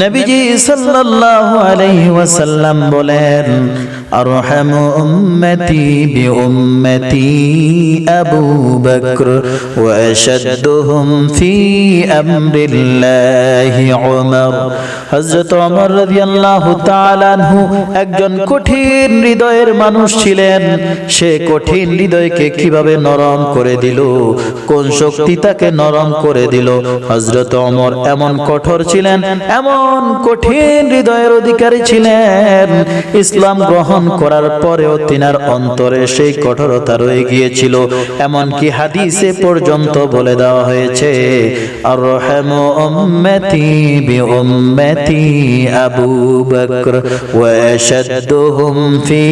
নবীজি সাল্লাল্লাহু আলাইহি ওয়াসাল্লাম বলেন, আরহামু উম্মতি বিউম্মতি আবু বকর ওয়া আশাদ্দুহুম ফি আমরিল্লাহি উমর। হযরত ওমর রাদিয়াল্লাহু তাআলা আনহু একজন কঠিন হৃদয়ের মানুষ ছিলেন। সে কঠিন হৃদয়কে কিভাবে নরম করে দিল, কোন শক্তি তাকে নরম করে দিল। হযরত ওমর এমন কঠোর ছিলেন, এমন কঠিন হৃদয়ের অধিকারী ছিলেন, ইসলাম গ্রহণ করার পরেও তিনার অন্তরে সেই কঠোরতা রয়ে গিয়েছিল। এমনকি হাদিসে পর্যন্ত বলে দেওয়া হয়েছে, আরহামু উম্মতি বিউম্মতি আবু বকর ওয়া আশাদ্দুহুম ফি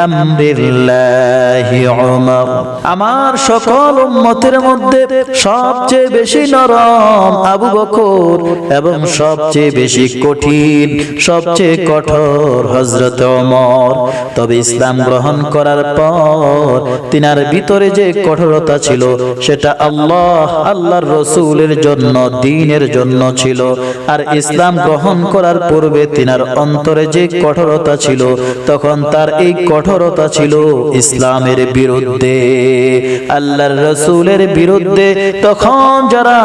আমরিল্লাহি উমর। আমার সকল উম্মতের মধ্যে সবচেয়ে বেশি নরম আবু বকর এবং সবচেয়ে বেশি কঠিন, সবচেয়ে কঠোর হযরত ওমর। তবে ইসলাম গ্রহণ করার পর তিনার ভিতরে যে কঠোরতা ছিল সেটা আল্লাহর রাসূলের জন্য, দ্বীনের জন্য ছিল। আর ইসলাম গ্রহণ করার পূর্বে তিনার অন্তরে যে কঠোরতা ছিল, তখন তার এই কঠোরতা ছিল ইসলামের বিরুদ্ধে, আল্লাহর রাসূলের বিরুদ্ধে। তখন যারা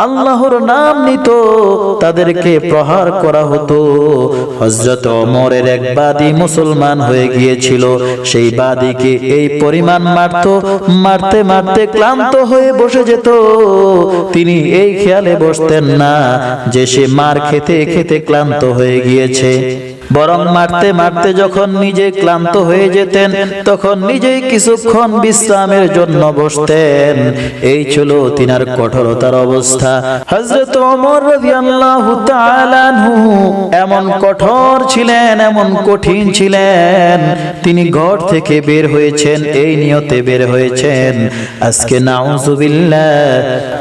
আল্লাহর নাম নিত তাদেরকে প্রহার করা হতো। হযরত ওমরের এক বাদী মুসলমান হয়ে গিয়েছিল। সেই বাদীকে এই পরিমাণ মারতে মারতে ক্লান্ত হয়ে বসে যেত। তিনি এই খেয়ালে বসতেন না যে সে মার খেতে খেতে ক্লান্ত হয়ে গিয়েছে, বরং মারতে মারতে যখন নিজে ক্লান্ত হয়ে যেতেন তখন নিজেই কিছুক্ষণ বিশ্রামের জন্য বসতেন। এই ছিল তিনার কঠোরতার অবস্থা। হযরত ওমর রাদিয়াল্লাহু তাআলা আনহু এমন কঠোর ছিলেন, এমন কঠিন ছিলেন, তিনি ঘর থেকে বের হয়েছেন এই নিয়তে বের হয়েছেন, আজকে নাউযুবিল্লাহ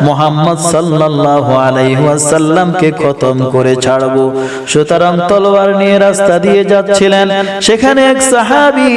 মুহাম্মদ সাল্লাল্লাহু আলাইহি ওয়াসাল্লামকে খতম করে ছাড়বো। সুতরাং তলোয়ার নিয়ে রাস্তা দিয়ে যাচ্ছিলেন। সেখানে এক সাহাবী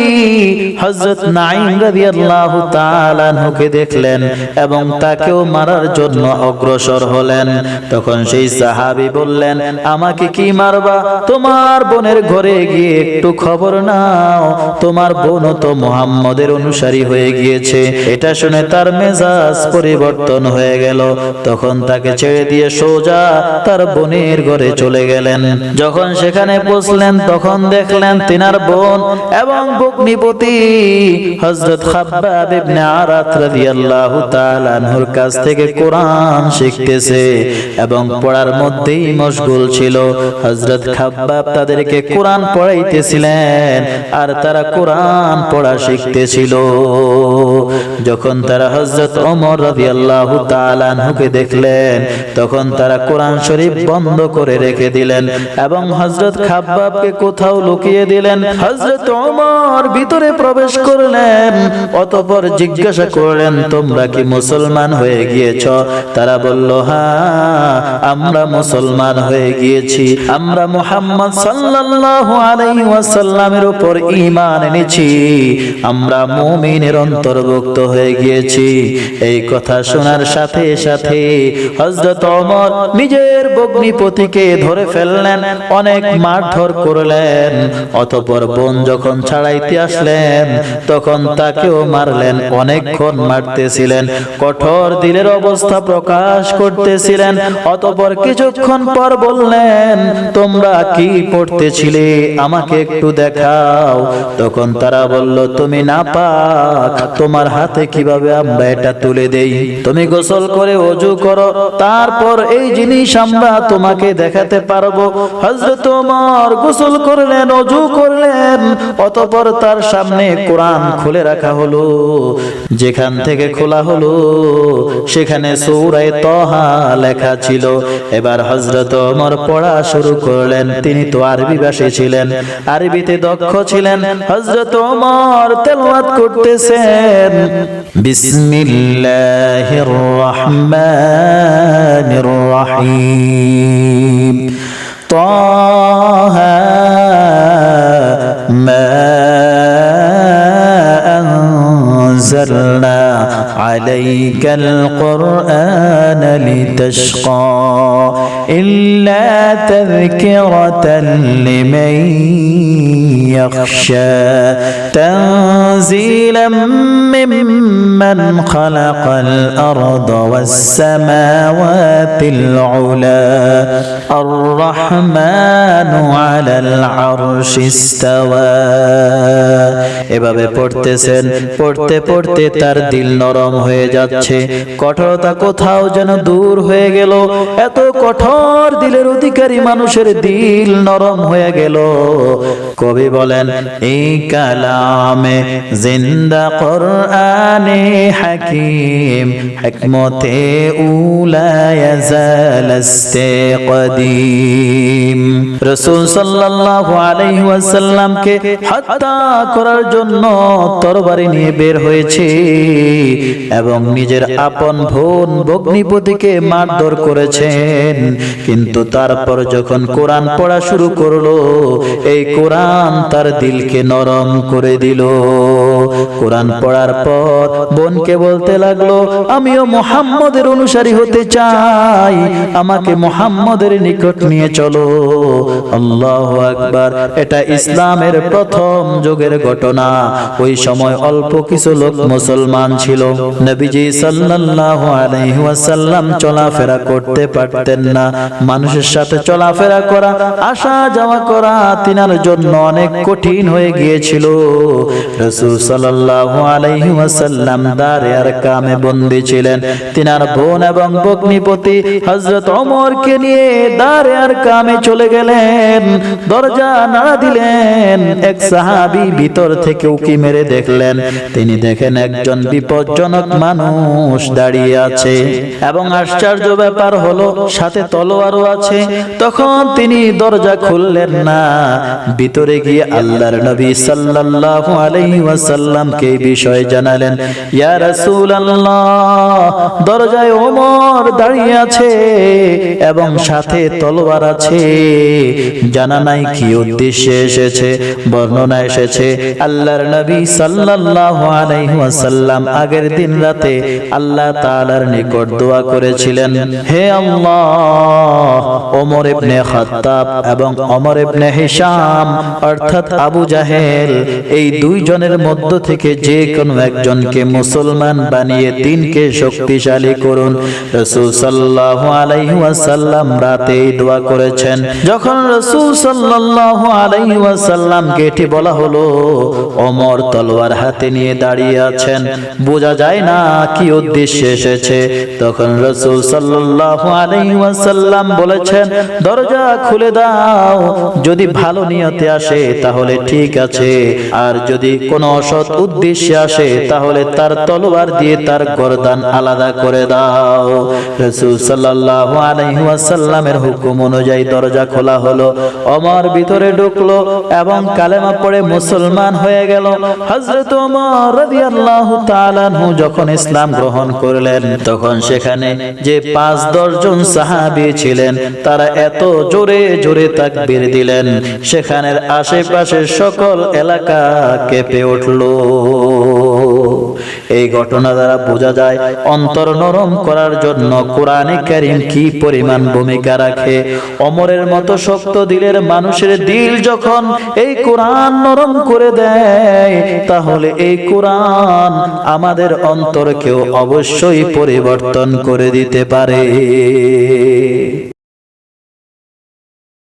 হযরত নাঈম রাদিয়াল্লাহু তাআলা আনহুকে দেখলেন এবং তাকেও মারার জন্য অগ্রসর হলেন। তখন সেই সাহাবী বললেন, আমাকে কি মারবা? তোমার বোনের ঘরে গিয়ে একটু খবর নাও, তোমার বোনও তো মুহাম্মদের অনুসারী হয়ে গিয়েছে। এটা শুনে তার মেজাজ পরিবর্তন হয়ে গেল। তখন তাকে ছেড়ে দিয়ে সোজা তার বোনের ঘরে চলে গেলেন। যখন সেখানে পৌঁছলেন তখন দেখলেন তিনার বোন এবং ভগ্নিপতি হযরত খাব্বাব ইবনে আরাত রাদিয়াল্লাহু তাআলা আনহুর কাছ থেকে কোরআন শিখতেছে এবং পড়ার মধ্যেই মশগুল ছিল। হযরত খাব্বাব তাদেরকে কোরআন পড়াইতেছিলেন আর তারা কোরআন পড়া শিখতেছিল। যখন তারা হযরত ওমর রাদিয়াল্লাহু তাআলা আনহুকে দেখলেন তখন তারা কোরআন শরীফ বন্ধ করে রেখে দিলেন এবং হযরত খাব্বাবকে কোথাও লুকিয়ে দিলেন। হযরত ওমর ভিতরে প্রবেশ করলেন, অতঃপর জিজ্ঞাসা করলেন, তোমরা কি মুসলমান হয়ে গিয়েছো? তারা বলল, হ্যাঁ আমরা মুসলমান হয়ে গিয়েছি, আমরা মুহাম্মদ সাল্লাল্লাহু আলাইহি ওয়াসাল্লামের উপর ঈমান এনেছি, আমরা মুমিনের অন্তর্ভুক্ত হয়ে গিয়েছি। এই কথা শোনার সাথে সাথে হযরত ওমর নিজের ভগ্নিপতিকে ধরে ফেললেন, অনেক মারধর করলেন। অতঃপর বোন যখন ছাড়াইতে আসলেন তখন তাকেও মারলেন, অনেকক্ষণ মারতেছিলেন, কঠোর দিলের অবস্থা প্রকাশ করতেছিলেন। অতঃপর কিছুক্ষণ পর বললেন, তোমরা কি পড়তেছিলে আমাকে একটু দেখাও। তখন তারা বলল, তুমি নাপাক, তোমার হাতে কিভাবে আমরা এটা তুলে দেই? তুমি গোসল করে ওযু করো, তারপর এই জিনিস আমরা তোমাকে দেখাতে পারবো। হযরত ওমর গোসল করলেন, ওযু করলেন, অতঃপর তার সামনে কোরআন খুলে রাখা হলো। যেখান থেকে খোলা হলো সেখানে সূরা তাহা লেখা ছিল। এবার হযরত ওমর পড়া শুরু করলেন। তিনি তো আরবি ভাষী ছিলেন, আরবিতে দক্ষ ছিলেন। হযরত ওমর তেলাওয়াত করতেছেন, বিসমিল্লাহির রহমানির রহিম, তাহা মা আনজালনা আলাইকাল কুরআন লিতাশকা ইল্লা তাযকিরাতান লিমান ইয়াখশা তানজিলাম মিম্মান খালাকাল আরদা ওয়াস সামাওয়াতিল উলা আর-রাহমানু আলাল আরশি ইস্তাওয়া। এভাবে পড়তেছেন, পড়তে পড়তে তার দিল নরম হয়ে যাচ্ছে, কঠোরতা কোথাও যেন দূর হয়ে গেল। এত কঠোর দিলের অধিকারী মানুষের দিল নরম হয়ে গেল। কবি বলেন, এই কালামে জিন্দা কুরআনে হাকিম হিকমতে উলা ইয়াজাল ইস্তিকদিম। রাসূল সাল্লাল্লাহু আলাইহি ওয়াসাল্লামকে হত্যা করার জন্য তরবারি নিয়ে বের হয়েছে এবং নিজের আপন বোন ভগ্নিপতিকে মারধর করেছেন। কিন্তু তারপর যখন কোরআন পড়া শুরু করলো, এই কোরআন তার দিলকে নরম করে দিল। কোরআন পড়ার পর বোনকে বলতে লাগলো, আমিও মুহাম্মদের অনুসারী হতে চাই, আমাকে মুহাম্মদের নিকট নিয়ে চলো। আল্লাহু আকবার। এটা ইসলামের প্রথম যুগের ঘটনা। ওই সময় অল্প কিছু লোক মুসলমান ছিল। নবীজি সাল্লাল্লাহু আলাইহি ওয়াসাল্লাম চলাফেরা করতে পারতেন না। মানুষের সাথে চলাফেরা করা, আসা যাওয়া করা তিনার জন্য অনেক কঠিন হয়ে গিয়েছিল। রাসূল সাল্লাল্লাহু আলাইহি ওয়াসাল্লাম দারে আরকামে বন্দী ছিলেন। তিনার বোন এবং ভগ্নিপতি হযরত ওমরকে নিয়ে দারে আরকামে চলে গেলেন। দরজা নাড়া দিলেন। এক সাহাবী ভিতর থেকে উকি মেরে দেখলেন। তিনি দেখেন একজন বিপজ্জনক মানুষ দাঁড়িয়ে আছে এবং আশ্চর্য ব্যাপার হলো সাথে তলোয়ারও আছে। তখন তিনি দরজা খুললেন না। ভিতরে গিয়ে আল্লাহর নবী সাল্লাল্লাহু আলাইহি ওয়াসাল্লামকে এই বিষয় জানালেন। ইয়া রাসূলুল্লাহ, দরজায় ওমর দাঁড়িয়ে আছে এবং সাথে তলোয়ার আছে। জানা নাই কি উদ্দেশ্যে এসেছে। বর্ণনা এসেছে আল্লাহর নবী সাল্লাল্লাহু আলাইহি ওয়াসাল্লাম আগের দিন রাতে আল্লাহ তাআলার নিকট দোয়া করেছিলেন, হে আল্লাহ, ওমর ইবনে খাত্তাব এবং ওমর ইবনে হিশাম অর্থাৎ আবু জাহেল, এই দুইজনের মধ্য থেকে যে কোনো একজনকে মুসলমান বানিয়ে দ্বীনকে শক্তিশালী করুন। রাসূল সাল্লাল্লাহু আলাইহি ওয়াসাল্লাম রাতে এই দোয়া করেছেন। যখন রাসূল সাল্লাল্লাহু আলাইহি ওয়াসাল্লামকে এটি বলা হলো, ওমর তলোয়ার হাতে নিয়ে দাঁড়িয়ে আছেন, বোঝা যায় না কি উদ্দেশ্যে এসেছে। তখন রাসূল সাল্লাল্লাহু আলাইহি ওয়াসাল্লাম বলেছেন, দরজা খুলে দাও। যদি ভালো নিয়তে আসে তাহলে ঠিক আছে, আর যদি কোনো অসৎ উদ্দেশ্যে আসে তাহলে তার তলোয়ার দিয়ে তার গর্দান আলাদা করে দাও। রাসূল সাল্লাল্লাহু আলাইহি ওয়াসাল্লামের হুকুম অনুযায়ী দরজা খোলা হলো। ওমর ভিতরে ঢুকলো এবং কালেমা পড়ে মুসলমান হয়ে গেল। হযরত ওমর রাদিয়াল্লাহু তাআলা আনহু যখন ইসলাম গ্রহণ করলেন, তখন সেখানে যে ৫-১০ জন সাহাবী ছিলেন, তারা এত জোরে জোরে তাকবীর দিলেন, সেখানের আশেপাশের সকল এলাকা কেঁপে উঠল। এই ঘটনা দ্বারা বোঝা যায় অন্তর নরম করার জন্য কোরআনে কারীম কি পরিমাণ ভূমিকা রাখে। ওমরের মতো শক্ত দিলের মানুষের দিল যখন এই কোরআন নরম করে দেয়, তাহলে এই কোরআন আমাদের অন্তরকেও অবশ্যই পরিবর্তন করে দিতে পারে।